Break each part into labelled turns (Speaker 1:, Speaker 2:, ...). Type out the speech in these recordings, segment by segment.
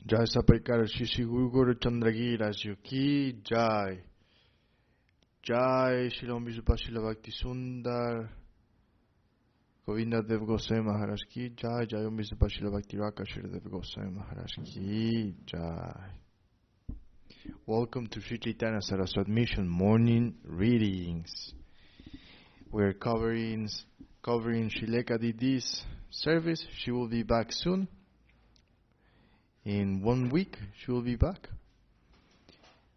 Speaker 1: Jai Sapekar Shishi Guru Chandragi Raju Ki Jai. Jai Shri Vishnupa Shila Bhakti Sundar Govinda Dev Goswami Maharaj Ki Jai. Jai Vishnupa Shila Bhakti Raka Shri Dev Goswami Maharaj Ki Jai. Welcome to Sri Chaitanya Saraswat Mission Morning Readings. We're covering Srileka Didi's service. She will be back soon. In 1 week, she will be back.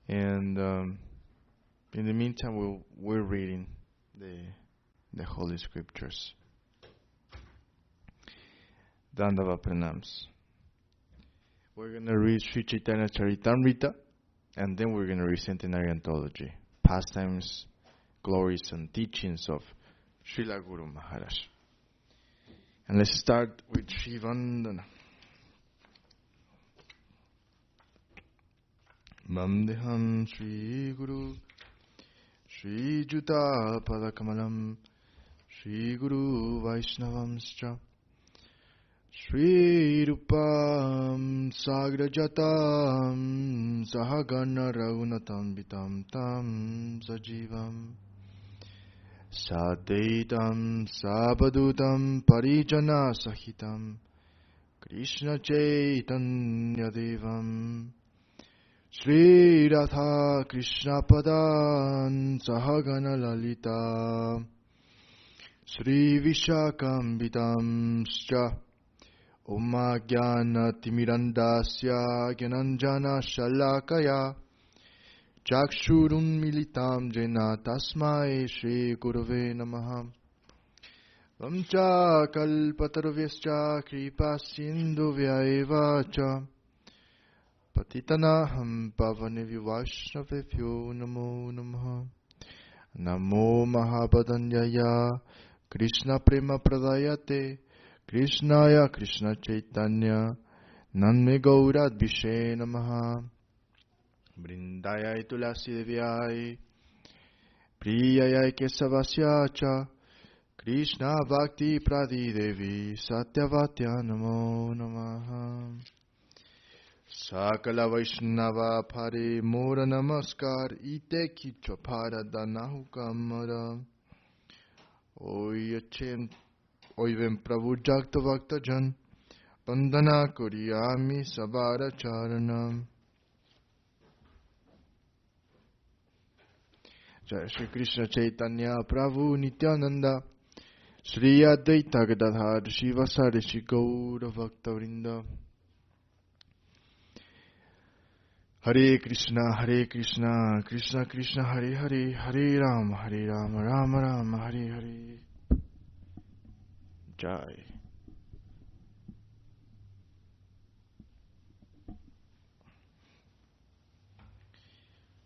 Speaker 1: And in the meantime, we're reading the Holy Scriptures. Dandavat Pranams. We're going to read Sri Chaitanya Charitamrta, and then we're going to read Centenial Anthology, pastimes, glories, and teachings of Srila Guru Maharaj. And let's start with Sri Vandana. Vandeham Shri Guru Shri Juta Padakamalam Shri Guru Vaishnavamscha Shri Rupam Sagrajatam Sahagana Raghunatam Vitam Tam Sajivam Sadaitam Sabadutam Parijana Sahitam Krishna Chaitanya Devam Shri Radha Krishna Padan Sahagana Lalita Shri Vishakam Scha Oma Jnana Timirandasya Gyananjana Shalakaya Chakshurun Militam Jena Tasmai Shri Gurave Namaha Vamcha Kalpatarvyascha Kripa Sindhu Vyaevacha Patitanaham Pavanevyu Vaishnavevyo Namo Namaha Namo Mahabhadanyaya Krishna Prema Pradayate Krishnaya Krishna Chaitanya Nanme Gaurad Vishe Namaha Brindayai Tulasi Devyai Priyayai Kesavasyacha Krishna Bhakti Pradi Devi Satyavatya Namo Namaha Sakala Vaishnava Pare Mora Namaskar Ite Kichwa Paradanahu Kamara Oi Vem Prabhu Jakta Vakta Jan Bandana Kuriyami Sabara Charanam. Jai Shri Krishna Chaitanya Prabhu Nityananda Shri Advaita Gadadhar Shivasari Shri Gaura Bhakta Vrinda. Hare Krishna, Krishna Krishna, Hare Hare, Hare Rama, Rama Rama, Hare Hare. Jai.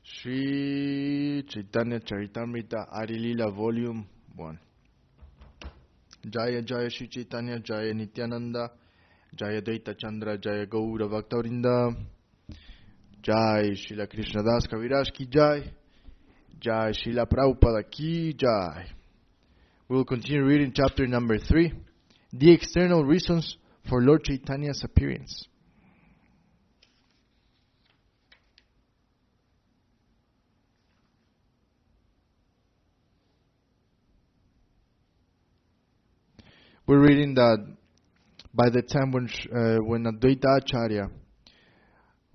Speaker 1: Sri Chaitanya Charitamrta Adi Lila Volume 1. Jaya Jaya Sri Chaitanya, Jaya Nityananda, Jaya Daita Chandra, Jaya Gaura Bhaktavrinda. Jai Srila Krishnadas Kaviraj Ki Jai. Jai Srila Prabhupada Ki Jai. We will continue reading chapter number 3. The external reasons for Lord Chaitanya's appearance. We're reading that by the time when Advaita Acharya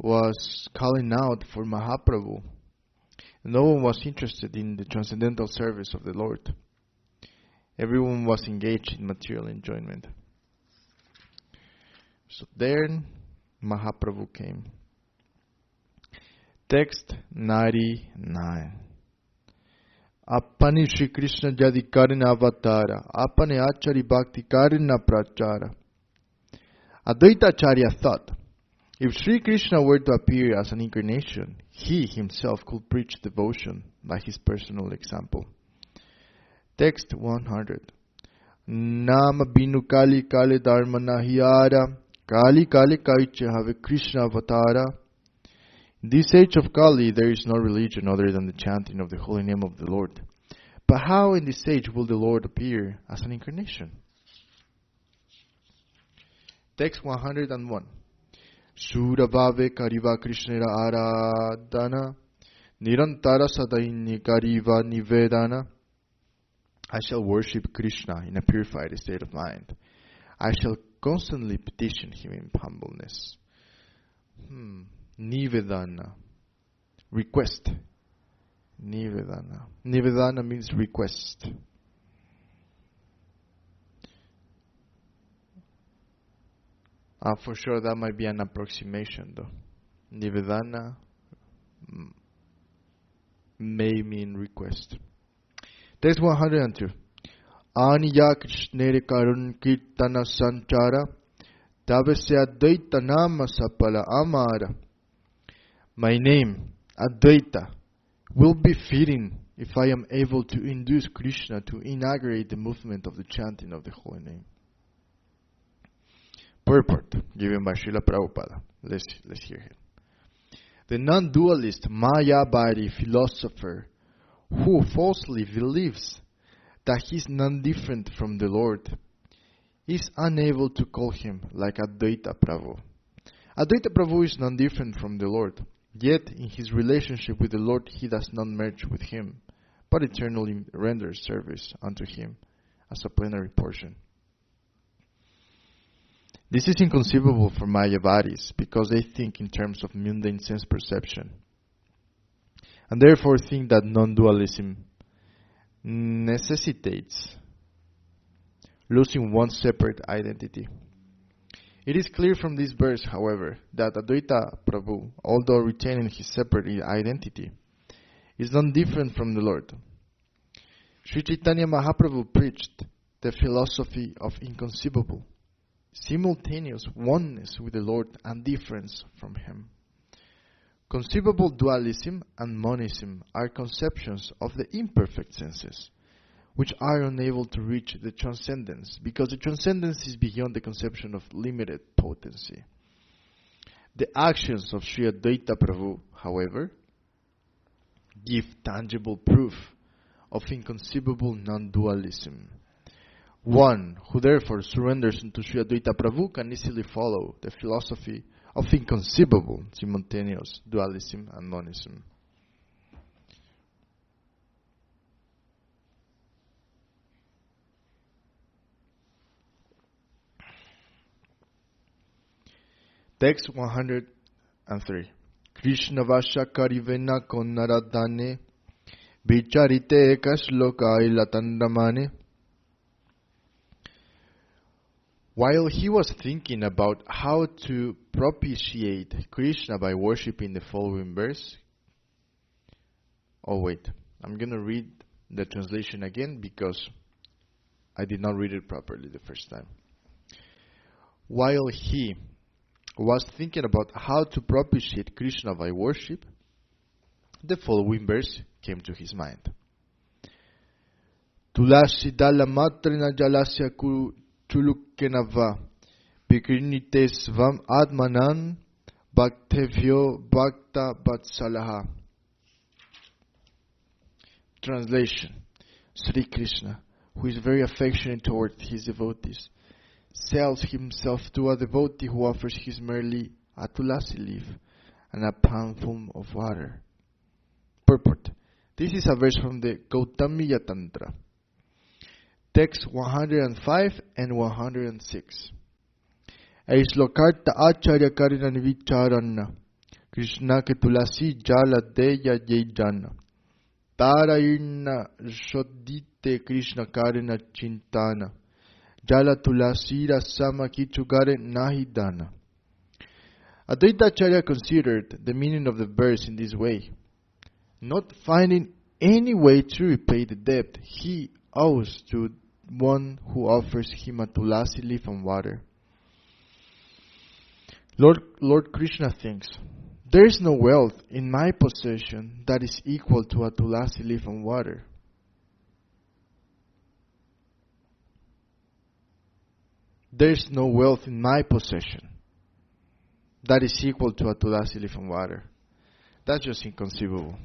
Speaker 1: was calling out for Mahaprabhu, no one was interested in the transcendental service of the Lord. Everyone was engaged in material enjoyment. So then Mahaprabhu came. Text 99. Apani Shri Krishna Jadi Karina Avatara, Apane Achari Bhakti Karina Prachara. Advaita Acharya thought, if Sri Krishna were to appear as an incarnation, he himself could preach devotion by his personal example. Text 100. Nama binu kali kali dharma nahiara, kali kali kaiche have Krishna avatara. In this age of Kali, there is no religion other than the chanting of the holy name of the Lord. But how in this age will the Lord appear as an incarnation? Text 101. Surabhave Kariva Krishnera Aradhana Nirantara Sadaini Kariva Nivedana. I shall worship Krishna in a purified state of mind. I shall constantly petition him in humbleness. Nivedana. Request. Nivedana. Nivedana means request. For sure that might be an approximation though. Nivedana may mean request. Text 102. Aniya Krishnere Karun Kirtana Sanchara Tavasya Advaita Nama Sapala Amara. My name, Advaita, will be fitting if I am able to induce Krishna to inaugurate the movement of the chanting of the holy name. Purport given by Srila Prabhupada. Let's hear him. The non-dualist Mayavadi philosopher who falsely believes that he is non-different from the Lord is unable to call him like Advaita Prabhu. Advaita Prabhu is non-different from the Lord, yet in his relationship with the Lord he does not merge with him, but eternally renders service unto him as a plenary portion. This is inconceivable for Mayavadis because they think in terms of mundane sense perception, and therefore think that non-dualism necessitates losing one's separate identity. It is clear from this verse, however, that Advaita Prabhu, although retaining his separate identity, is not different from the Lord. Sri Chaitanya Mahaprabhu preached the philosophy of inconceivable, simultaneous oneness with the Lord and difference from Him. Conceivable dualism and monism are conceptions of the imperfect senses, which are unable to reach the transcendence, because the transcendence is beyond the conception of limited potency. The actions of Sri Advaita Prabhu, however, give tangible proof of inconceivable non-dualism. One who therefore surrenders into Sri Advaita Prabhu can easily follow the philosophy of inconceivable simultaneous dualism and monism. Text 103. Krishna Vasha Karivena Konnaradhane Vicharite Ekashloka Ilatandamane. While he was thinking about how to propitiate Krishna by worshipping the following verse. I'm going to read the translation again because I did not read it properly the first time. While he was thinking about how to propitiate Krishna by worship, the following verse came to his mind. Tulasi dala matrina jalasya chulukenava bikrinite svam admanan bhaktevyo bhakta vatsalaha. Translation. Sri Krishna, who is very affectionate toward his devotees, sells himself to a devotee who offers his merely a tulasi leaf and a palmful of water. Purport. This is a verse from the Gautamiya Tantra. Text 105 and 106. Aishlokarta acharya karina vicharana Krishna ke tulasi jala deya jana Tarayna shodite Krishna karina chintana Jala tulasira sama kichugare nahidana. Advaita Acharya considered the meaning of the verse in this way. Not finding any way to repay the debt he owes to one who offers him a tulasi leaf and water. Lord Krishna thinks, there is no wealth in my possession that is equal to a tulasi leaf and water. There is no wealth in my possession that is equal to a tulasi leaf and water. That's just inconceivable.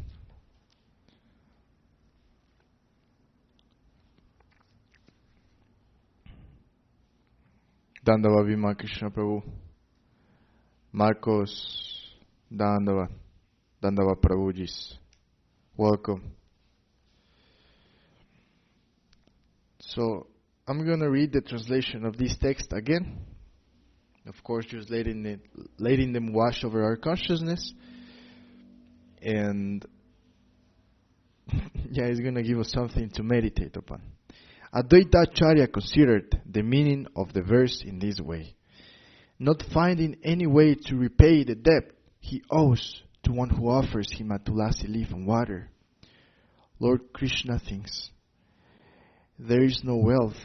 Speaker 1: Dandavat Krishna Prabhu. Marcos, Dandavat, Dandavat Prabhujis. Welcome. So, I'm going to read the translation of this text again. Of course, just letting them wash over our consciousness. And yeah, it's going to give us something to meditate upon. Advaita Acharya considered the meaning of the verse in this way. Not finding any way to repay the debt he owes to one who offers him a tulasi leaf and water, Lord Krishna thinks, there is no wealth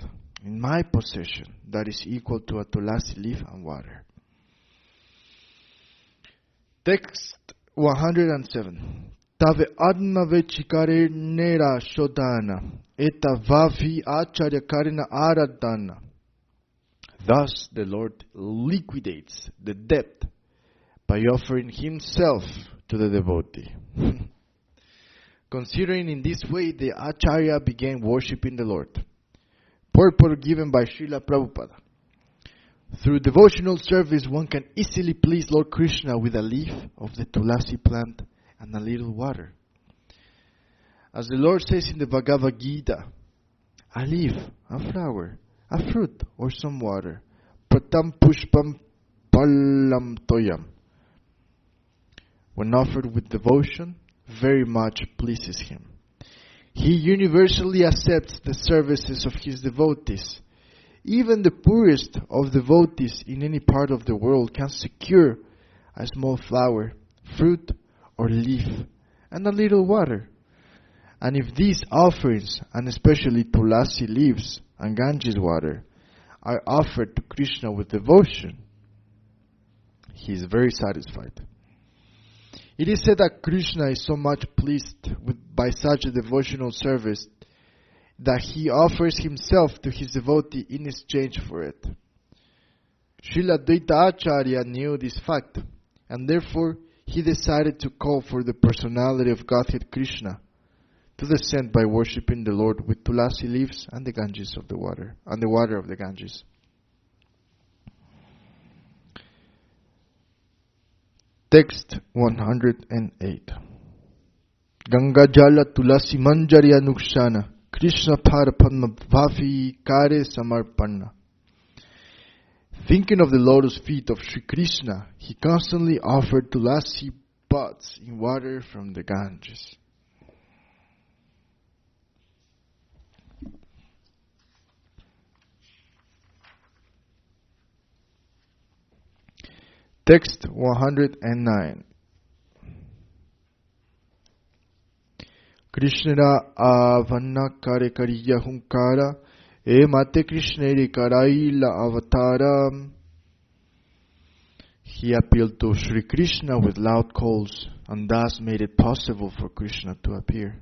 Speaker 1: in my possession that is equal to a tulasi leaf and water. Text 107. Tave adnave chikare nera shodana, eta vavi acharya karina aradana. Thus the Lord liquidates the debt by offering himself to the devotee. Considering in this way, the Acharya began worshipping the Lord. Purport given by Srila Prabhupada. Through devotional service, one can easily please Lord Krishna with a leaf of the tulasi plant and a little water. As the Lord says in the Bhagavad Gita, a leaf, a flower, a fruit, or some water. Pratam pushpam palam toyam. When offered with devotion, very much pleases him. He universally accepts the services of his devotees. Even the poorest of devotees in any part of the world can secure a small flower, fruit, or leaf, and a little water. And if these offerings, and especially tulasi leaves and Ganges water, are offered to Krishna with devotion, he is very satisfied. It is said that Krishna is so much pleased by such a devotional service that he offers himself to his devotee in exchange for it. Srila Advaita Acharya knew this fact, and therefore he decided to call for the personality of Godhead Krishna to descend by worshipping the Lord with tulasi leaves and the Ganges of the water, and the water of the Ganges. Text 108. Ganga Jala Tulasi Manjari Anukshana Krishna Para Padma Bhavi Kare Samarpana. Thinking of the lotus feet of Sri Krishna, he constantly offered tulasi pots in water from the Ganges. Text 109. Krishna avana kare kariya hunkara e mate Krishnere karaila avatara. He appealed to Sri Krishna with loud calls and thus made it possible for Krishna to appear.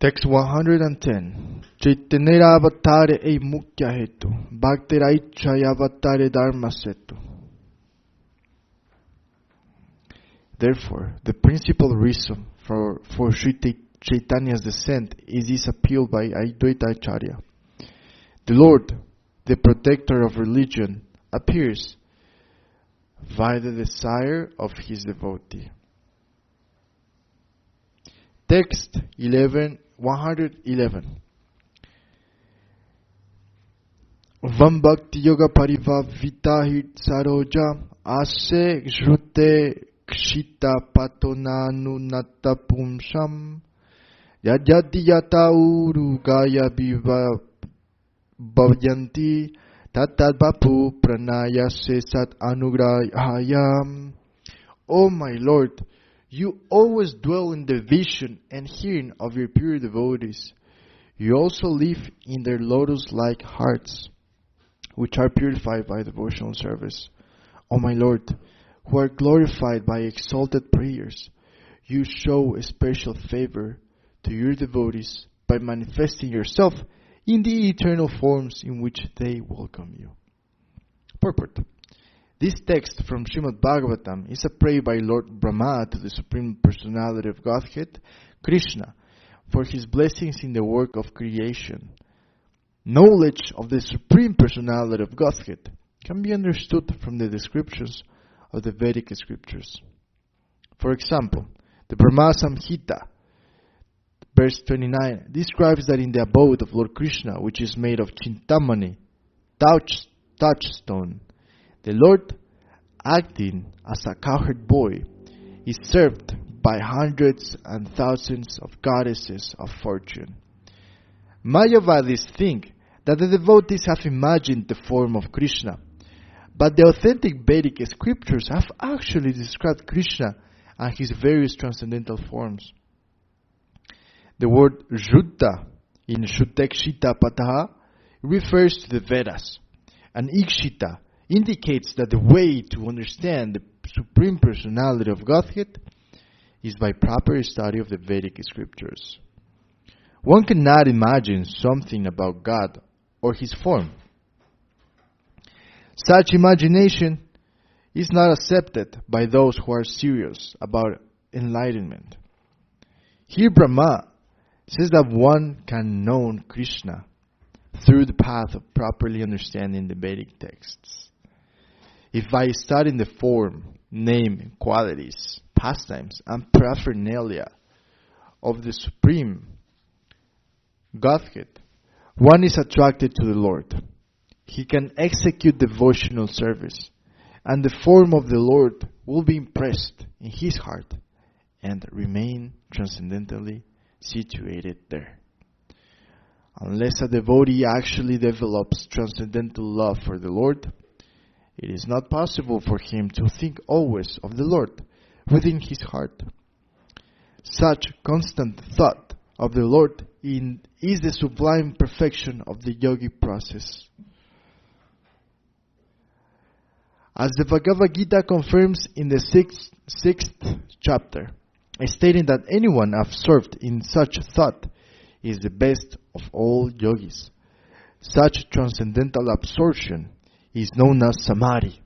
Speaker 1: Text 110. Chaitanya avatare e mukya hetu, bhaktiraichaya avatare dharma setu. Therefore, the principal reason for Sri Chaitanya's descent is this appeal by Advaita Acharya. The Lord, the protector of religion, appears via the desire of his devotee. Text 111. Vam bhakti yoga parivavitahit saroja ase jrute kshita patonanu natapumsham yajati yata uru gaya biva bhavyanti tatad bapu pranaya se sat anugrahayam. O my Lord, you always dwell in the vision and hearing of your pure devotees. You also live in their lotus-like hearts, which are purified by devotional service. O my Lord, who are glorified by exalted prayers, you show a special favor to your devotees by manifesting yourself in the eternal forms in which they welcome you. Purport. This text from Srimad Bhagavatam is a prayer by Lord Brahma to the Supreme Personality of Godhead, Krishna, for his blessings in the work of creation. Knowledge of the Supreme Personality of Godhead can be understood from the descriptions of the Vedic scriptures. For example, the Brahma Samhita, verse 29, describes that in the abode of Lord Krishna, which is made of Chintamani, touchstone, the Lord, acting as a cowherd boy, is served by hundreds and thousands of goddesses of fortune. Mayavadis think that the devotees have imagined the form of Krishna, but the authentic Vedic scriptures have actually described Krishna and his various transcendental forms. The word Jutta in Shutekshita Pataha refers to the Vedas, and Ikshita indicates that the way to understand the Supreme Personality of Godhead is by proper study of the Vedic scriptures. One cannot imagine something about God or His form. Such imagination is not accepted by those who are serious about enlightenment. Here Brahma says that one can know Krishna through the path of properly understanding the Vedic texts. If by studying the form, name, qualities, pastimes, and paraphernalia of the Supreme Godhead, one is attracted to the Lord, he can execute devotional service, and the form of the Lord will be impressed in his heart and remain transcendentally situated there. Unless a devotee actually develops transcendental love for the Lord, it is not possible for him to think always of the Lord within his heart. Such constant thought of the Lord is the sublime perfection of the yogic process. As the Bhagavad Gita confirms in the sixth chapter, stating that anyone absorbed in such thought is the best of all yogis. Such transcendental absorption is known as samadhi.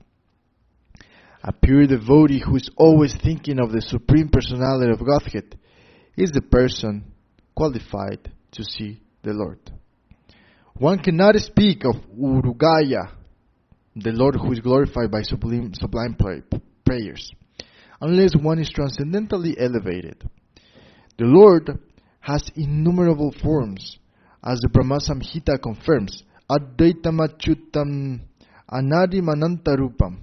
Speaker 1: A pure devotee who is always thinking of the Supreme Personality of Godhead is the person qualified to see the Lord. One cannot speak of Urugaya, the Lord who is glorified by sublime prayers, unless one is transcendentally elevated. The Lord has innumerable forms, as the Brahma Samhita confirms, Advaitam Achyutam Anadim Anantarupam.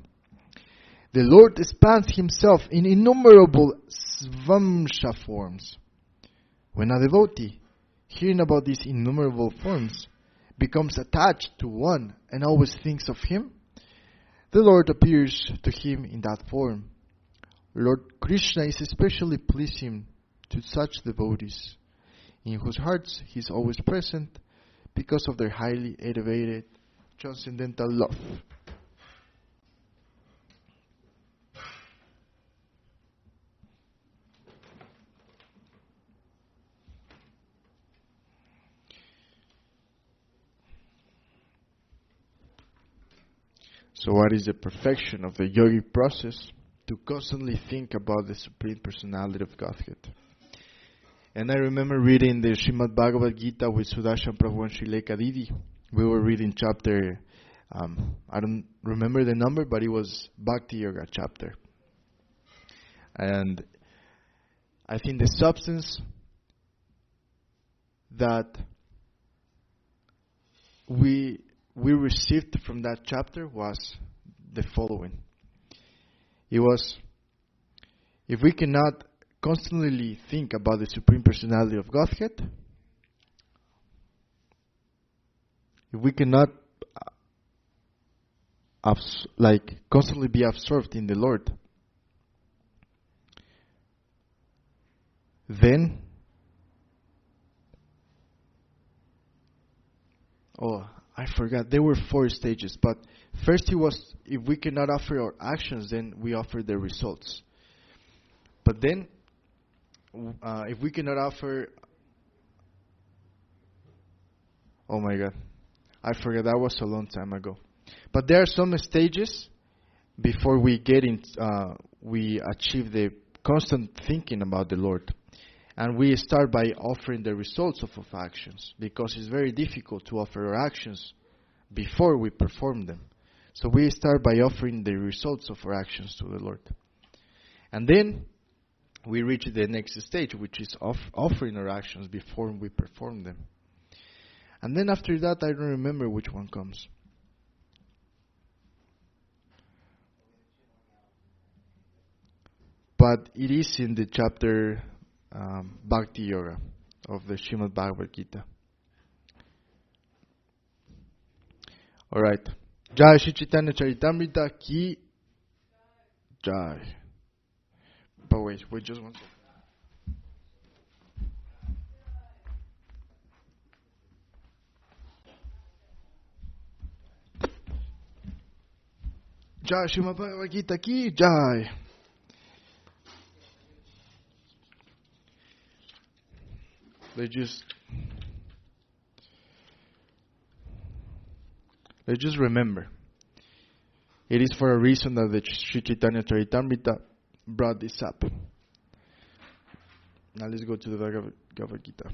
Speaker 1: The Lord expands himself in innumerable svamsha forms. When a devotee, hearing about these innumerable forms, becomes attached to one and always thinks of him, the Lord appears to him in that form. Lord Krishna is especially pleasing to such devotees, in whose hearts he is always present because of their highly elevated transcendental love. So what is the perfection of the yogic process? To constantly think about the Supreme Personality of Godhead. And I remember reading the Srimad Bhagavad Gita with Sudarshan Prabhu and Srila Kadidi. We were reading chapter, I don't remember the number, but it was Bhakti Yoga chapter. And I think the substance that we received from that chapter was the following. It was, if we cannot constantly think about the Supreme Personality of Godhead, if we cannot constantly be absorbed in the Lord, then I forgot. There were 4 stages, but first it was, if we cannot offer our actions, then we offer the results. But then, if we cannot offer, oh my God, I forgot. That was a long time ago. But there are some stages before we we achieve the constant thinking about the Lord. And we start by offering the results of actions, because it's very difficult to offer our actions before we perform them. So we start by offering the results of our actions to the Lord. And then we reach the next stage, which is offering our actions before we perform them. And then after that, I don't remember which one comes. But it is in the chapter Bhakti Yoga of the Srimad Bhagavad Gita. Alright. Jaya Shri Chaitanya Charitamrta ki Jai. But wait just one second. Jai Srimad Bhagavad Gita ki Jai. Let's just remember. It is for a reason that the Sri Chaitanya Charitamrta brought this up. Now let's go to the Bhagavad Gita.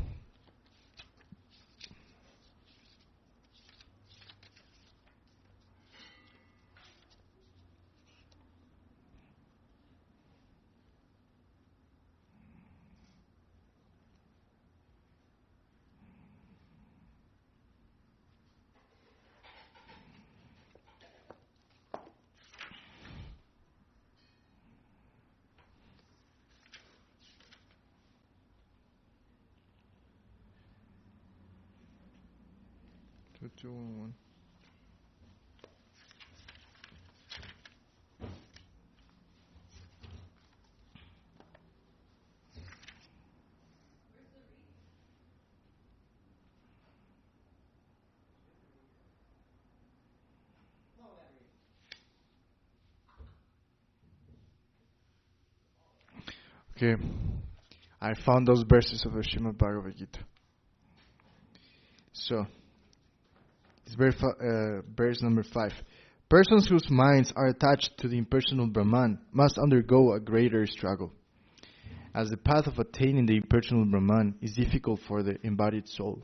Speaker 1: Okay, I found those verses of the Srimad Bhagavad Gita. So, it's verse number 5. Persons whose minds are attached to the impersonal Brahman must undergo a greater struggle, as the path of attaining the impersonal Brahman is difficult for the embodied soul.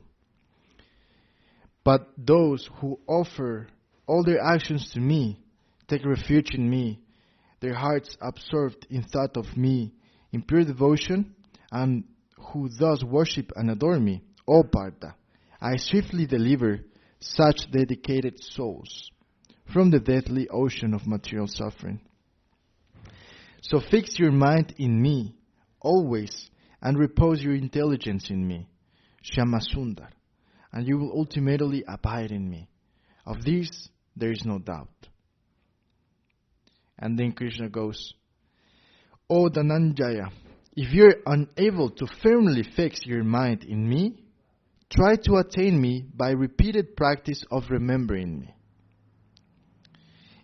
Speaker 1: But those who offer all their actions to me, take refuge in me, their hearts absorbed in thought of me, in pure devotion, and who thus worship and adore me, O Partha, I swiftly deliver such dedicated souls from the deadly ocean of material suffering. So fix your mind in me always, and repose your intelligence in me, Shyamasundar, and you will ultimately abide in me. Of this there is no doubt. And then Krishna goes, O Dhananjaya, if you are unable to firmly fix your mind in me, try to attain me by repeated practice of remembering me.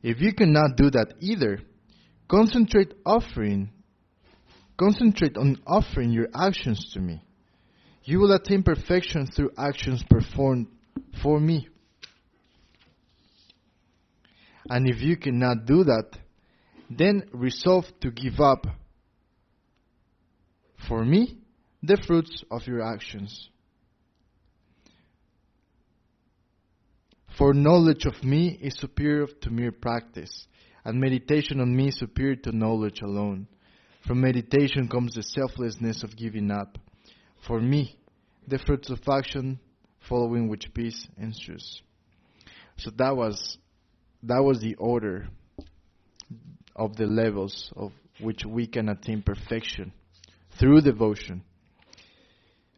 Speaker 1: If you cannot do that either, concentrate on offering your actions to me. You will attain perfection through actions performed for me. And if you cannot do that, then resolve to give up for me the fruits of your actions. For knowledge of me is superior to mere practice, and meditation on me is superior to knowledge alone. From meditation comes the selflessness of giving up. For me, the fruits of action, following which peace ensues. So that was the order of the levels of which we can attain perfection through devotion.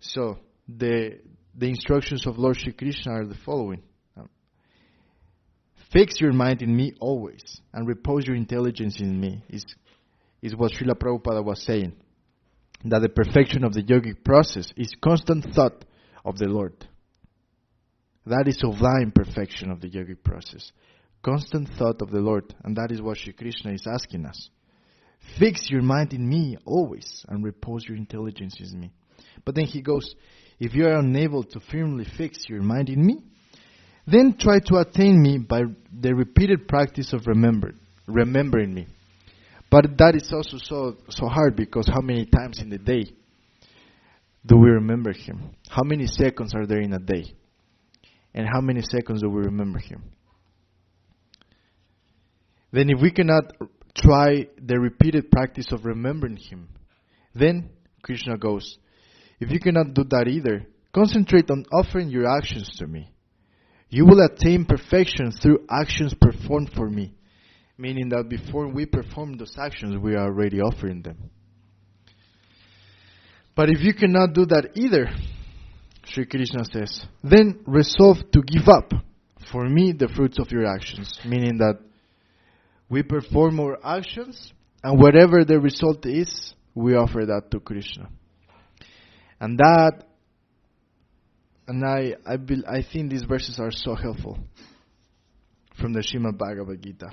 Speaker 1: So the instructions of Lord Shri Krishna are the following. Fix your mind in me always, and repose your intelligence in me, is what Srila Prabhupada was saying. That the perfection of the yogic process is constant thought of the Lord. That is sublime perfection of the yogic process. Constant thought of the Lord, and that is what Shri Krishna is asking us. Fix your mind in me always, and repose your intelligence in me. But then he goes, if you are unable to firmly fix your mind in me, then try to attain me by the repeated practice of remembering me. But that is also so hard, because how many times in the day do we remember Him? How many seconds are there in a day? And how many seconds do we remember Him? then if we cannot try the repeated practice of remembering Him, then Krishna goes, if you cannot do that either, concentrate on offering your actions to me. You will attain perfection through actions performed for me. Meaning that before we perform those actions, we are already offering them. But if you cannot do that either, Sri Krishna says, then resolve to give up for me the fruits of your actions. Meaning that we perform our actions, and whatever the result is, we offer that to Krishna. And I think these verses are so helpful from the Srimad Bhagavad Gita.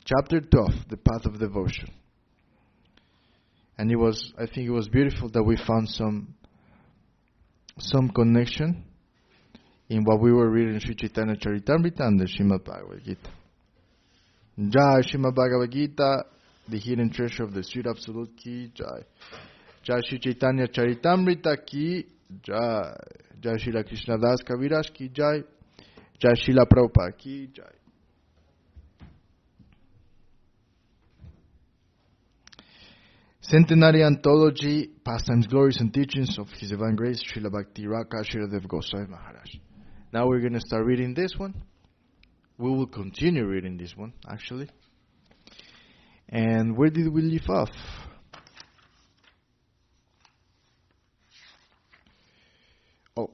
Speaker 1: Chapter 12, the path of devotion. And I think it was beautiful that we found some connection in what we were reading in Sri Chaitanya Charitamrta and the Srimad Bhagavad Gita. Jaya Srimad Bhagavad Gita, the hidden treasure of the Sweet Absolute Ki Jai. Jai Sri Chaitanya Charitamrita Ki Jai. Jai Srila Krishna Das Kaviraj Ki Jai. Jai Srila Prabhupada Ki Jai. Centenary Anthology, Pastimes, Glories, and Teachings of His Divine Grace, Srila Bhakti Raka Gurudev Goswami Maharaj. Now we're going to start reading this one. We will continue reading this one, actually. And where did we leave off? Oh.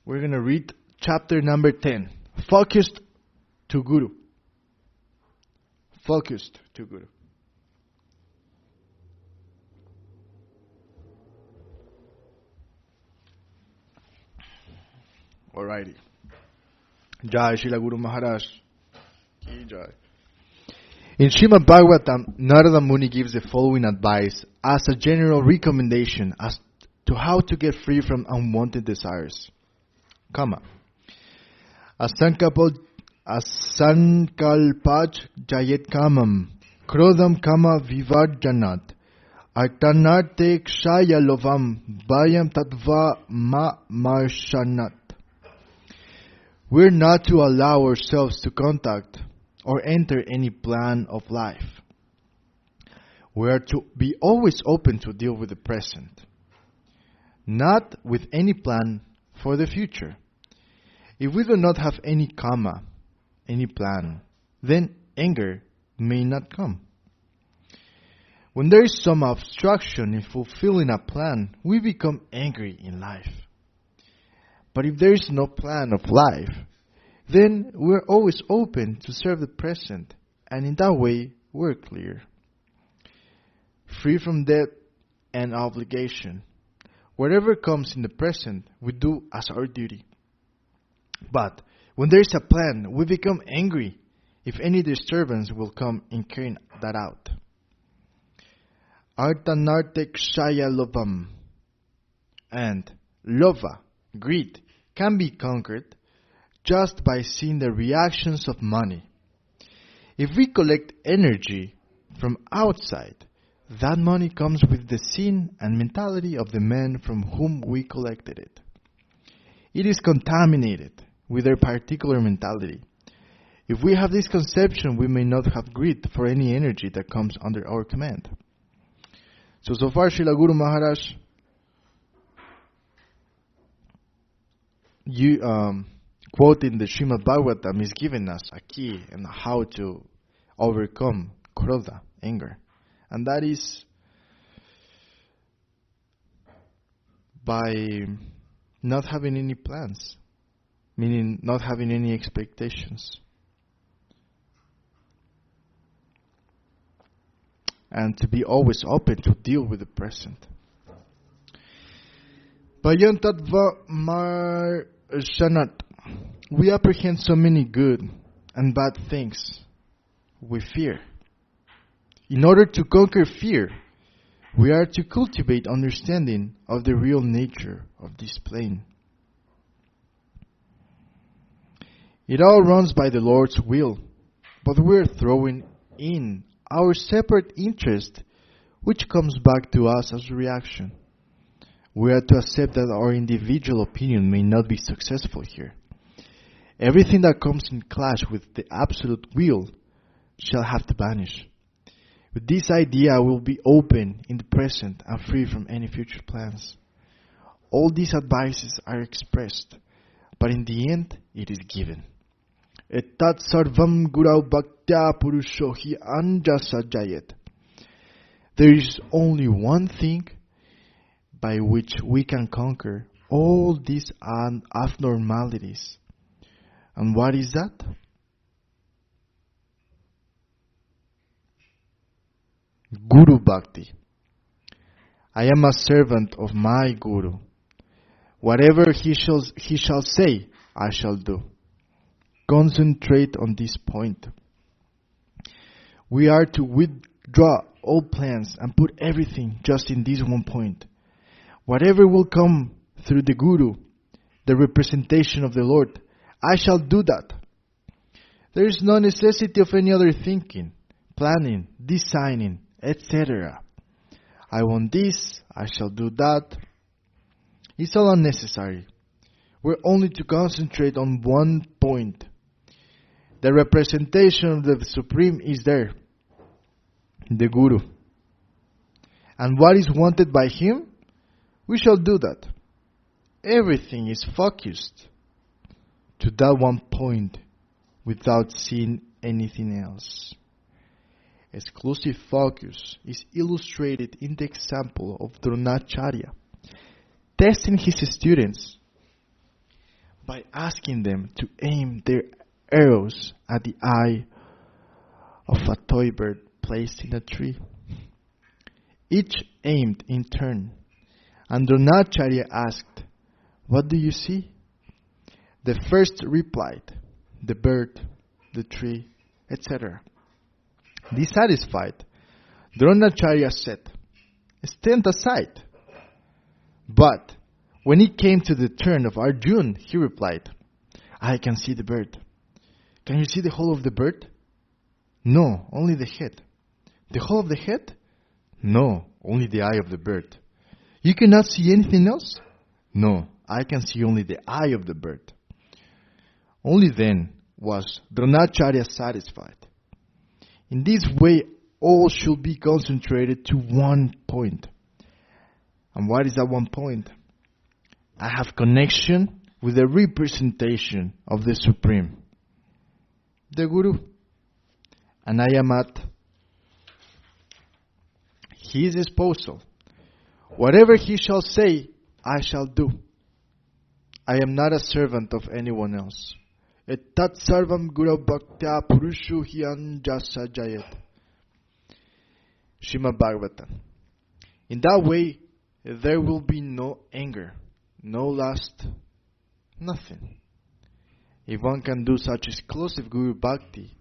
Speaker 1: We're going to read chapter number 10. Focused to Guru. Focused to Guru. Alrighty. Jai Srila Guru Maharaj. Ki Jai. In Srimad Bhagavatam, Narada Muni gives the following advice as a general recommendation as to how to get free from unwanted desires. Kama. Asankalpaj jayet kamam, krodam kama vivarjanat, artanarte kshaya lovam, bayam tatva ma marshanat. We're not to allow ourselves to contact or enter any plan of life. We are to be always open to deal with the present, not with any plan for the future. If we do not have any karma, any plan, then anger may not come. When there is some obstruction in fulfilling a plan, we become angry in life. But if there is no plan of life, then we're always open to serve the present, and in that way, we're clear. Free from debt and obligation. Whatever comes in the present, we do as our duty. But when there is a plan, we become angry if any disturbance will come in carrying that out. Artanarte kshaya lovam. And lova, greed, can be conquered just by seeing the reactions of money. If we collect energy from outside, that money comes with the sin and mentality of the man from whom we collected it. It is contaminated with their particular mentality. If we have this conception, we may not have greed for any energy that comes under our command. So far, Srila Guru Maharaj, quoting the Srimad Bhagavatam, is giving us a key on how to overcome krodha, anger. And that is by not having any plans, meaning not having any expectations. And to be always open to deal with the present. Payantatva marshanat. We apprehend so many good and bad things with fear. In order to conquer fear, we are to cultivate understanding of the real nature of this plane. It all runs by the Lord's will, but we're throwing in our separate interest, which comes back to us as a reaction. We are to accept that our individual opinion may not be successful here, Everything that comes in clash with the absolute will shall have to vanish. With this idea, I will be open in the present and free from any future plans. All these advices are expressed, but in the end, it is given. Etat sarvam gurau bhaktya purusho hi anjasa jayet. There is only one thing by which we can conquer all these abnormalities. And what is that? Guru Bhakti. I am a servant of my Guru. Whatever he shall say, I shall do. Concentrate on this point. We are to withdraw all plans and put everything just in this one point. Whatever will come through the Guru, the representation of the Lord, I shall do that. There is no necessity of any other thinking, planning, designing, etc. I want this, I shall do that. It's all unnecessary. We're only to concentrate on one point. The representation of the Supreme is there, the Guru. And what is wanted by him, we shall do that. Everything is focused to that one point without seeing anything else. Exclusive focus is illustrated in the example of Dronacharya, testing his students by asking them to aim their arrows at the eye of a toy bird placed in a tree. Each aimed in turn, and Dronacharya asked, "What do you see?" The first replied, "The bird, the tree, etc." Dissatisfied, Dronacharya said, "Stand aside." But when it came to the turn of Arjuna, he replied, "I can see the bird." "Can you see the whole of the bird?" "No, only the head." "The whole of the head?" "No, only the eye of the bird." "You cannot see anything else?" "No, I can see only the eye of the bird." Only then was Dronacharya satisfied. In this way, all should be concentrated to one point. And what is that one point? I have connection with the representation of the Supreme, the Guru. And I am at his disposal. Whatever he shall say, I shall do. I am not a servant of anyone else. Etat sarvam guru bhaktya purushu hyan jasa jayet. Srimad Bhagavatam. In that way, there will be no anger, no lust, nothing. If one can do such exclusive Guru Bhakti,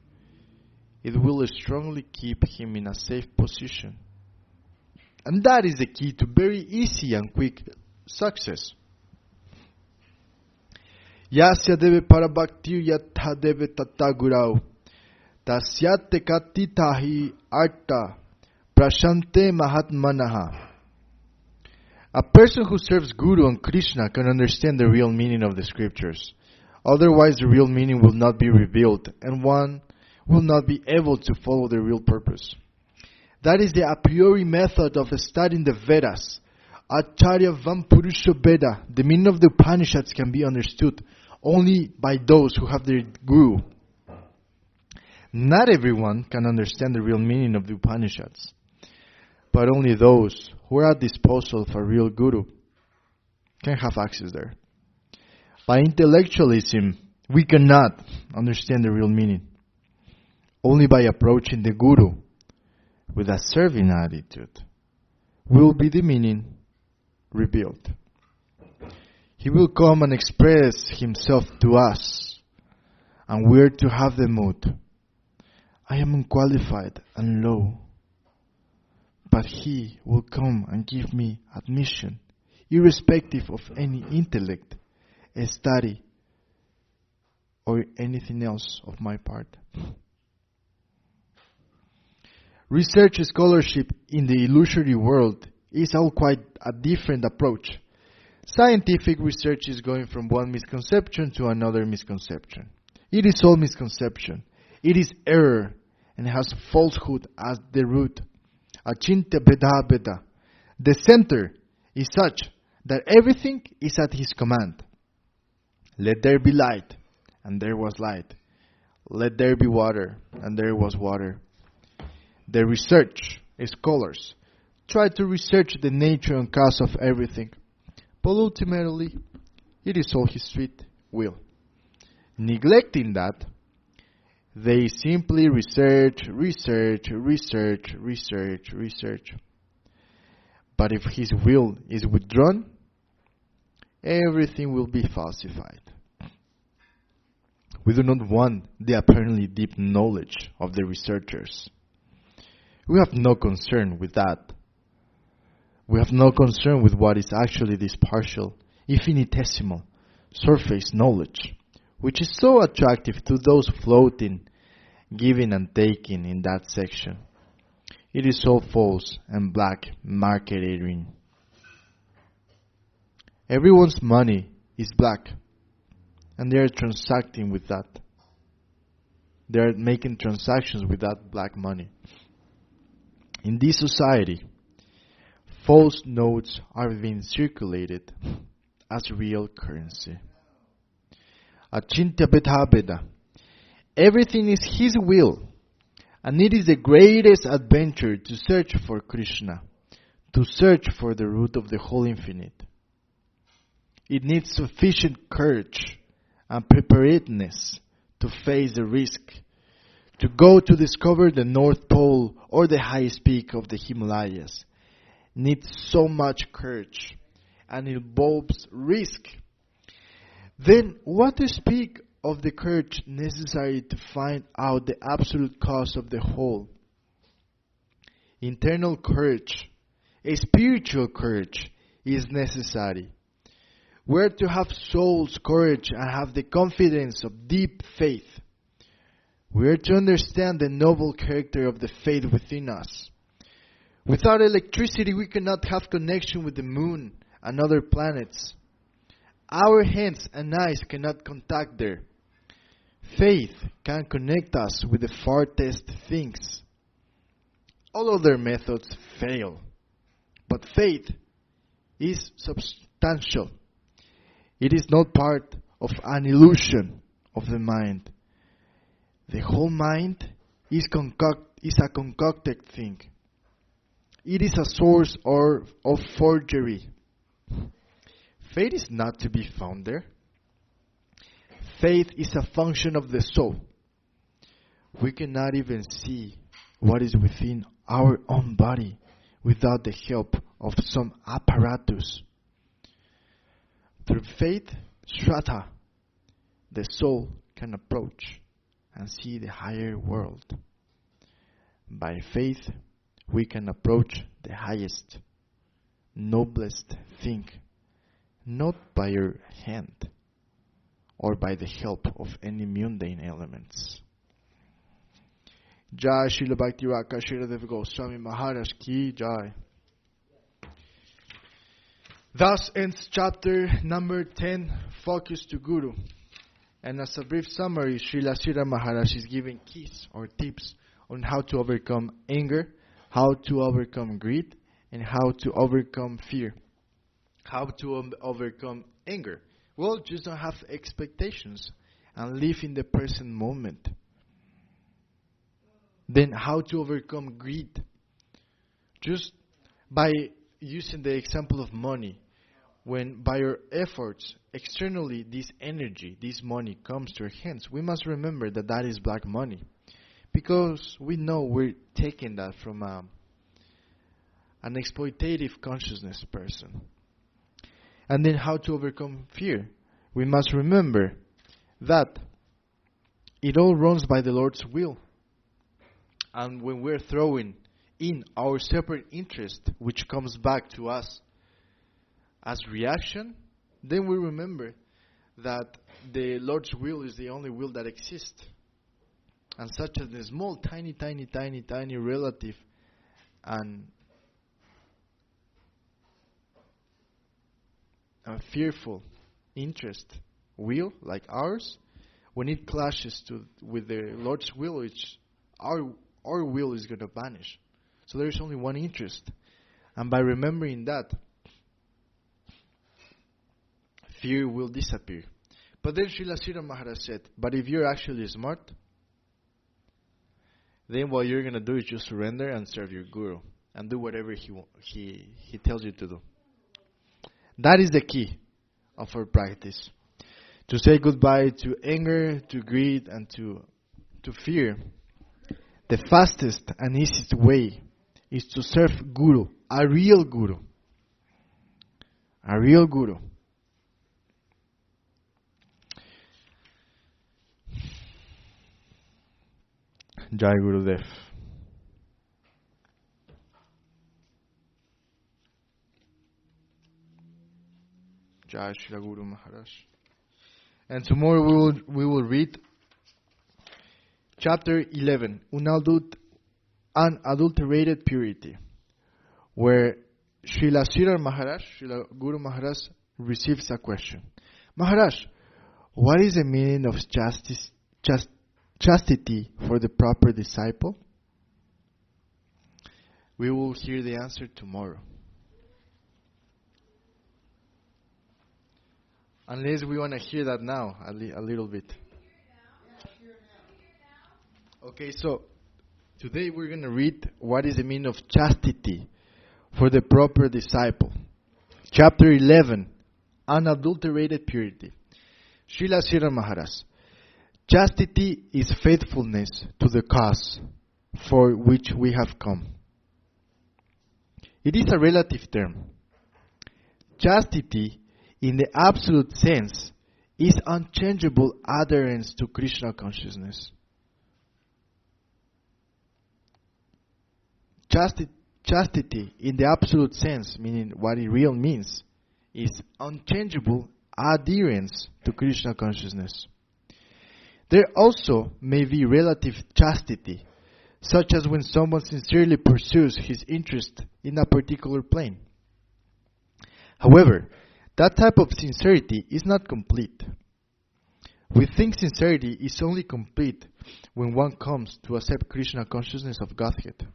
Speaker 1: it will strongly keep him in a safe position. And that is the key to very easy and quick success. Yasya deve parabhakti yatha deve tatta gurau tasyate katitahi arta prashante mahatmanaha. A person who serves Guru and Krishna can understand the real meaning of the scriptures. Otherwise, the real meaning will not be revealed, and one will not be able to follow the real purpose. That is the a priori method of studying the Vedas. Acharya Vam Purusha Veda. The meaning of the Upanishads can be understood only by those who have their Guru. Not everyone can understand the real meaning of the Upanishads, but only those who are at disposal of a real Guru can have access there. By intellectualism, we cannot understand the real meaning. Only by approaching the Guru with a serving attitude will be the meaning revealed. He will come and express himself to us, and we are to have the mood, I am unqualified and low, but he will come and give me admission, irrespective of any intellect, study, or anything else of my part. Research scholarship in the illusory world is all quite a different approach. Scientific research is going from one misconception to another misconception. It is all misconception. It is error and has falsehood as the root. Achintya Bheda Bheda. The center is such that everything is at his command. Let there be light, and there was light. Let there be water, and there was water. The research scholars try to research the nature and cause of everything, but ultimately, it is all his sweet will. Neglecting that, they simply research. But if his will is withdrawn, everything will be falsified. We do not want the apparently deep knowledge of the researchers. We have no concern with that. We have no concern with what is actually this partial, infinitesimal, surface knowledge, which is so attractive to those floating, giving and taking in that section. It is so false and black marketing. Everyone's money is black, and they are transacting with that. They are making transactions with that black money. In this society, false notes are being circulated as real currency. Achintya Bheda Bheda. Everything is his will, and it is the greatest adventure to search for Krishna, to search for the root of the whole infinite. It needs sufficient courage and preparedness to face the risk, to go to discover the North Pole or the highest peak of the Himalayas. Needs so much courage and involves risk. Then what to speak of the courage necessary to find out the absolute cause of the whole? Internal courage, a spiritual courage, is necessary. We are to have soul's courage and have the confidence of deep faith. We are to understand the noble character of the faith within us. Without electricity, we cannot have connection with the moon and other planets. Our hands and eyes cannot contact there. Faith can connect us with the farthest things. All other methods fail, but faith is substantial. It is not part of an illusion of the mind. The whole mind is a concocted thing. It is a source of forgery. Faith is not to be found there. Faith is a function of the soul. We cannot even see what is within our own body without the help of some apparatus. Through faith, Shraddha, the soul can approach and see the higher world. By faith, we can approach the highest, noblest thing, not by your hand or by the help of any mundane elements. Jai Srila Bhakti Raka Srila Goswami Maharaj Ki Jai. Thus ends chapter number 10, Focus to Guru. And as a brief summary, Srila Maharaj is giving keys or tips on how to overcome anger, how to overcome greed, and how to overcome fear. How to overcome anger? Well, just don't have expectations and live in the present moment. Then how to overcome greed? Just by using the example of money. When by your efforts, externally, this energy, this money comes to your hands, we must remember that that is black money. Because we know we're taking that from an exploitative consciousness person. And then how to overcome fear? We must remember that it all runs by the Lord's will. And when we're throwing in our separate interest, which comes back to us as reaction, then we remember that the Lord's will is the only will that exists. And such as the small, tiny relative and a fearful interest will, like ours, when it clashes with the Lord's will, our will is going to vanish. So there is only one interest. And by remembering that, fear will disappear. But then Srila Maharaj said, but if you're actually smart, then what you're going to do is just surrender and serve your Guru and do whatever he tells you to do. That is the key of our practice. To say goodbye to anger, to greed, and to fear. The fastest and easiest way is to serve Guru, a real Guru. A real Guru. Jai Gurudev. Jai Srila Guru Maharaj. And tomorrow we will read chapter 11, Unadulterated Purity, where Srila Guru Maharaj receives a question. Maharaj, what is the meaning of chastity for the proper disciple? We will hear the answer tomorrow. Unless we want to hear that now, a little bit. Okay, so today we're going to read what is the meaning of chastity for the proper disciple. Chapter 11, Unadulterated Purity. Srila Maharaj. Chastity is faithfulness to the cause for which we have come. It is a relative term. Chastity, in the absolute sense, is unchangeable adherence to Krishna consciousness. Chastity, in the absolute sense, meaning what it really means, is unchangeable adherence to Krishna consciousness. There also may be relative chastity, such as when someone sincerely pursues his interest in a particular plane. However, that type of sincerity is not complete. We think sincerity is only complete when one comes to accept Krishna consciousness of Godhead.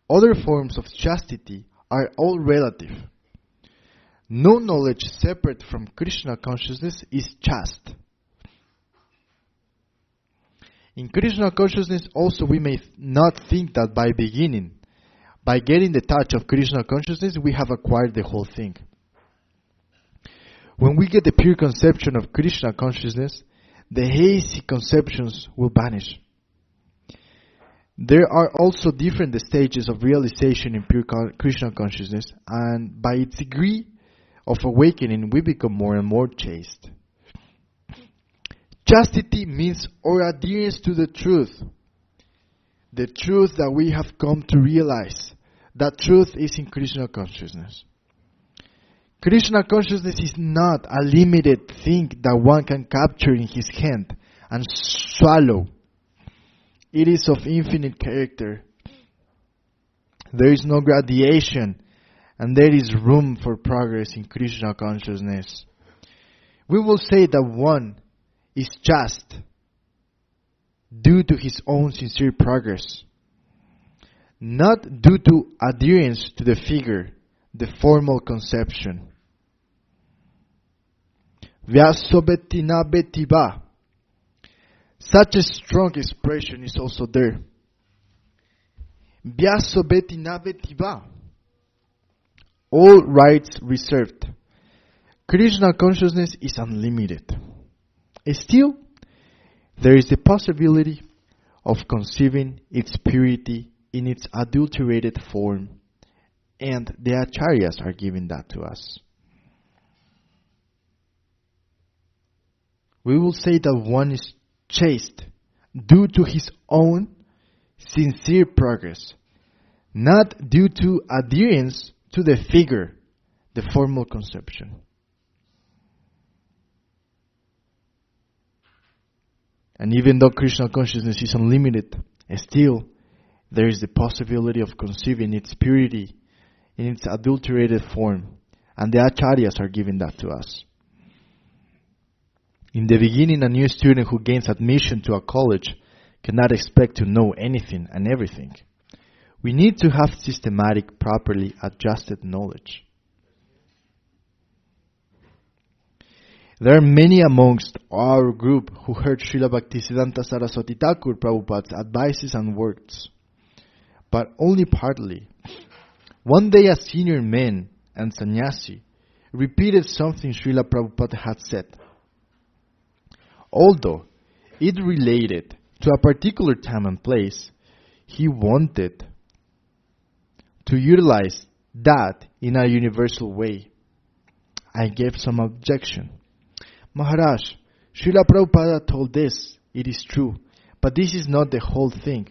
Speaker 1: Other forms of chastity are all relative. No knowledge separate from Krishna consciousness is chaste. In Krishna consciousness also we may not think that by getting the touch of Krishna consciousness, we have acquired the whole thing. When we get the pure conception of Krishna consciousness, the hazy conceptions will vanish. There are also different stages of realization in pure Krishna consciousness, and by its degree of awakening, we become more and more chaste. Chastity means our adherence to the truth that we have come to realize. That truth is in Krishna consciousness. Krishna consciousness is not a limited thing that one can capture in his hand and swallow. It is of infinite character. There is no gradation, and there is room for progress in Krishna consciousness. We will say that one is chaste due to his own sincere progress, not due to adherence to the figure, the formal conception. Vyasobetina betiba. Such a strong expression is also there. Vyasobetina betiba. All rights reserved. Krishna consciousness is unlimited. Still, there is the possibility of conceiving its purity in its adulterated form, and the acharyas are giving that to us. We will say that one is chaste due to his own sincere progress, not due to adherence to the figure, the formal conception. And even though Krishna consciousness is unlimited, still there is the possibility of conceiving its purity in its adulterated form, and the acharyas are giving that to us. In the beginning, a new student who gains admission to a college cannot expect to know anything and everything. We need to have systematic, properly adjusted knowledge. There are many amongst our group who heard Srila Bhaktisiddhanta Saraswati Thakur Prabhupada's advices and words, but only partly. One day a senior man and sannyasi repeated something Srila Prabhupada had said. Although it related to a particular time and place, he wanted to utilize that in a universal way. I gave some objection. Maharaj, Srila Prabhupada told this, it is true, but this is not the whole thing.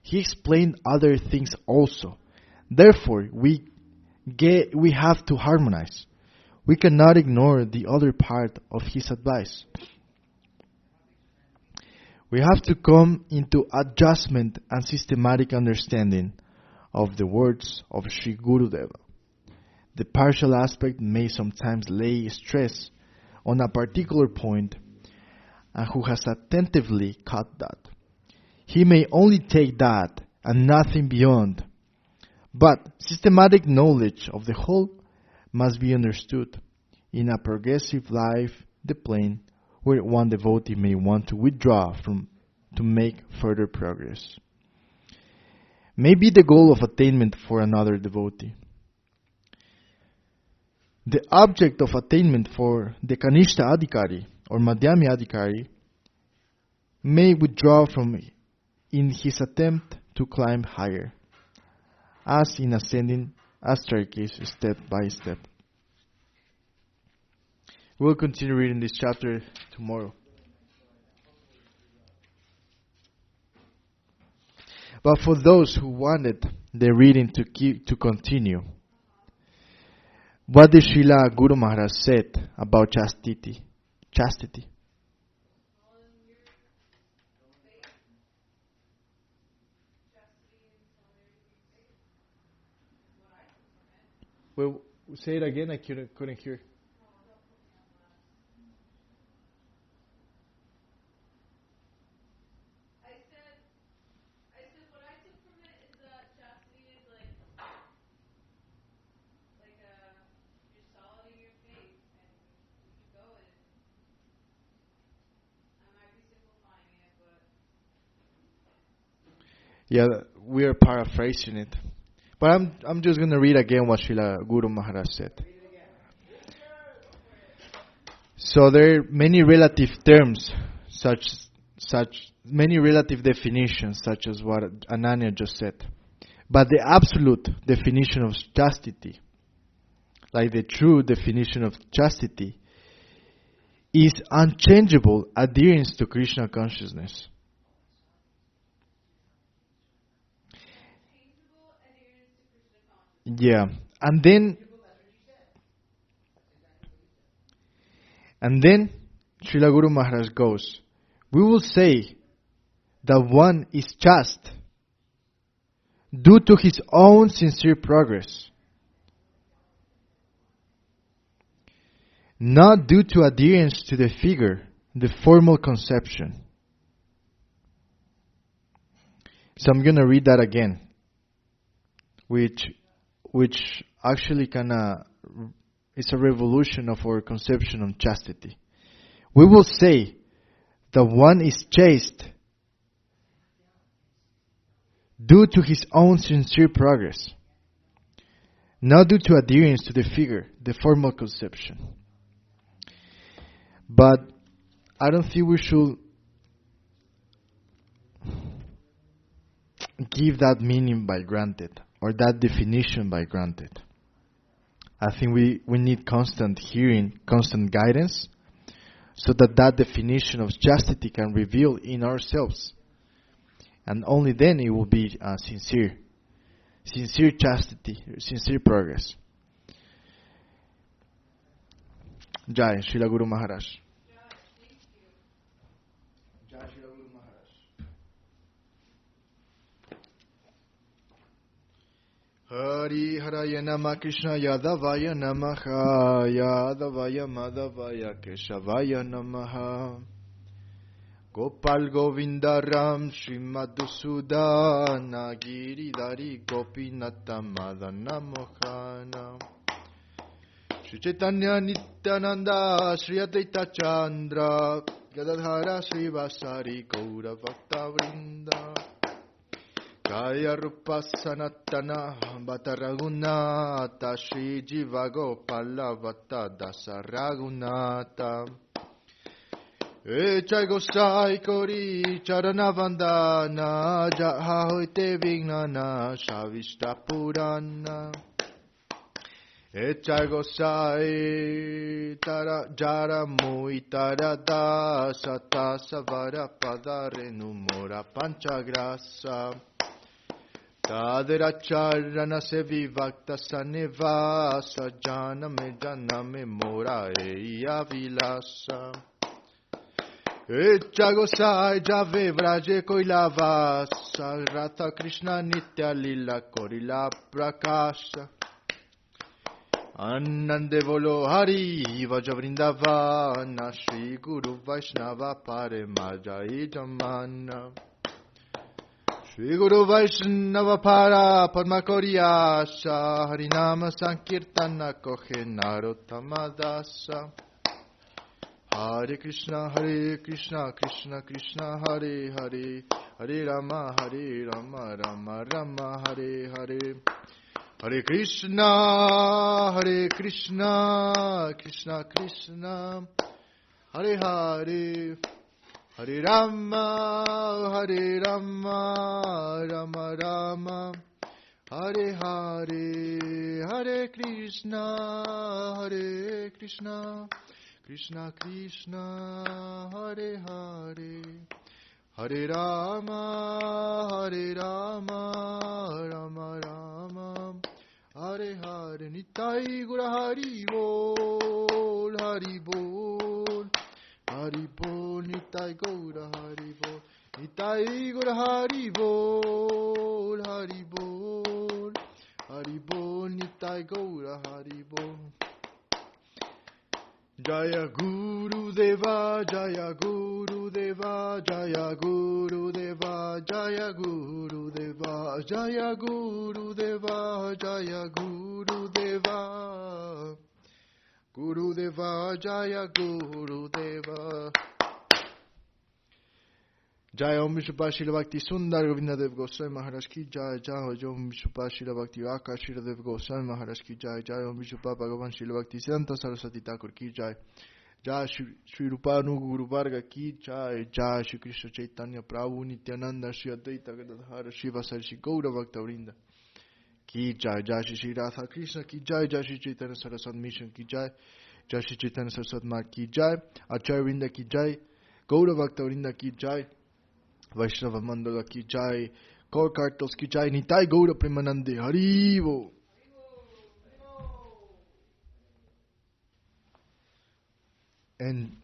Speaker 1: He explained other things also. Therefore, we have to harmonize. We cannot ignore the other part of his advice. We have to come into adjustment and systematic understanding of the words of Sri Gurudev. The partial aspect may sometimes lay stress on a particular point, and who has attentively caught that. He may only take that and nothing beyond. But systematic knowledge of the whole must be understood. In a progressive life, the plane where one devotee may want to withdraw from to make further progress may be the goal of attainment for another devotee. The object of attainment for the Kanishta Adhikari or Madhyami Adhikari may withdraw from in his attempt to climb higher, as in ascending a staircase step by step. We'll continue reading this chapter tomorrow. But for those who wanted the reading to continue, what did Srila Guru Maharaj said about chastity? Well, say it again. I couldn't hear. Yeah, we are paraphrasing it. But I'm just going to read again what Srila Guru Maharaj said. So there are many relative terms, such many relative definitions, such as what Ananya just said. But the absolute definition of chastity, like the true definition of chastity, is unchangeable adherence to Krishna consciousness. Yeah, and then Srila Guru Maharaj goes, we will say that one is chaste due to his own sincere progress, not due to adherence to the figure, the formal conception. So I'm going to read that again, which actually it's a revolution of our conception of chastity. We will say that one is chaste due to his own sincere progress, not due to adherence to the figure, the formal conception. But I don't think we should give that meaning by granted, or that definition by granted. I think we need constant hearing, constant guidance, so that definition of chastity can reveal in ourselves. And only then it will be sincere chastity, sincere progress. Jaya, Srila Guru Maharaj. Jaya, Srila Guru Maharaj. Hari Haraya Nama Krishna Yadavaya Namaha Yadavaya Madhavaya Keshavaya Namaha Gopal Govinda Ram Srimadusudana Giridhari Gopinata Madana Mohana Shri Chaitanya Nityananda Shri Advaita Chandra Gadadhara Srivasari Gaura Bhakta Vrinda Jaya Rupa Sanatana Bhatta Raghunata Shri Jiva Gopala Bhatta Dasa Raghunata Echai Gosai Kori Charana Vandana Jaha Hoite Vignana Shavishta Purana Echai Gosai Tara Jara Muitara Dasa Tasa Vara Padarenu Mora Panchagrasa Taderacharana Sevi Vakta Sanivasa Janame Mora Eya Vilasa Echa Gosai Jave Vraje Koilavasa Ratha Krishna Nitya Lila Korila Prakasha Anandevolo Hari Vajavrindavana Shri Guru Vaishnava Paremaja Idamana Shri Guru Vaishnava Para Padmakoriyasha Harinama Sankirtana Kohe Narottamadasa Hare Krishna Krishna Krishna Hare Hare Hare Rama Rama Rama Hare Hare Hare Krishna Krishna Krishna Hare Hare Hare Rama Rama Rama Hare Hare Hare Krishna Krishna Krishna Hare Hare Hare Rama Rama Rama Hare Hare Nitai Gura Hari Bol Hari Bol Hari Bol Nitai Gura Hari Bol Nitai Gura Hari Bol Hari Bol Hari Bol Nitai Gura Hari Bol Jaya Gurudeva Jaya Gurudeva Jaya Gurudeva Jaya Gurudeva Jaya Gurudeva Jaya Gurudeva Gurudeva Jaya Gurudeva Jaya Om Vishnupada Srila Bhakti Sundar Govinda Dev Goswami Maharaj Ki Jaya Jaya Om Vishnupada Srila Bhakti Vaka Srila Dev Goswami Maharaj Ki Jaya Jaya Om Vishnupada Bhagavan Srila Bhakti Siddhanta Saraswati Thakur Ki Jaya Jaya Shri Rupa Guru Varga Ki Jaya Jaya Shri Krishna Chaitanya Prabhu Nityananda Shri Advaita Gadadhara Shri Vasari Shri Gaura Bhakta Vrinda Ki Jaya Jaya Shri Radha Krishna Ki Jaya Jaya Shri Chaitanya Saraswat Mission Ki Jaya Jaya Shri Chaitanya Saraswat Marg Ki Jaya Acharya Vrinda Ki Jaya Gaura Bhakta Vrinda Ki Jaya Vaishnava Mandala Ki Jai, Kaur Kartals Ki Jai, Nitai Gaura Premanande, Haribo. And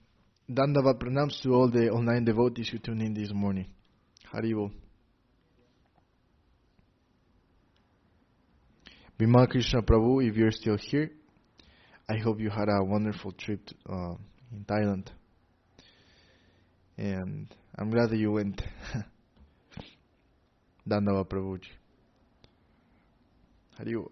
Speaker 1: Dandavat pranams to all the online devotees who tuned in this morning. Haribo. Bima Krishna Prabhu, if you're still here, I hope you had a wonderful trip in Thailand. And I'm glad that you went. Dandavat Prabhuji. Haribo.